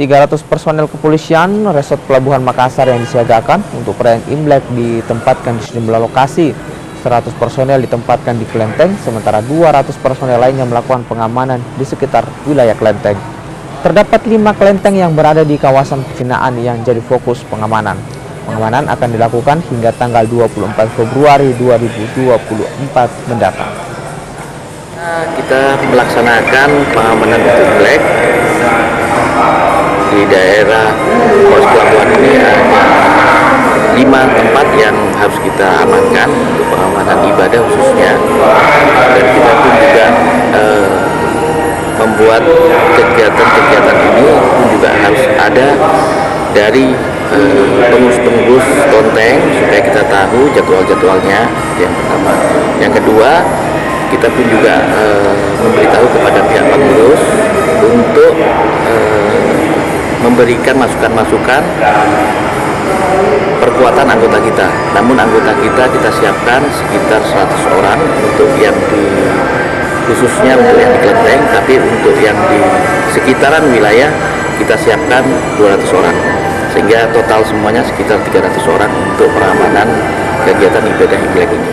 300 personel kepolisian Resort Pelabuhan Makassar yang disiagakan untuk perayaan Imlek ditempatkan di sejumlah lokasi. 100 personel ditempatkan di Klenteng, sementara 200 personel lainnya melakukan pengamanan di sekitar wilayah Klenteng. Terdapat 5 kelenteng yang berada di kawasan pembinaan yang jadi fokus pengamanan. Pengamanan akan dilakukan hingga tanggal 24 Februari 2024 mendatang. Kita melaksanakan pengamanan untuk Imlek di daerah Pos Pelabuhan ini ada 5 tempat yang harus kita amankan untuk pengamanan ibadah khususnya, dan kita pun juga membuat kegiatan-kegiatan ini pun juga harus ada dari pengurus-pengurus kelenteng supaya kita tahu jadwal-jadwalnya. Yang pertama, yang kedua, kita pun juga memberitahu kepada pihak pengurus untuk memberikan masukan-masukan perkuatan anggota kita. Namun anggota kita siapkan sekitar 100 orang untuk yang di khususnya untuk yang di Klenteng, tapi untuk yang di sekitaran wilayah kita siapkan 200 orang. Sehingga total semuanya sekitar 300 orang untuk pengamanan kegiatan ibadah Imlek ini.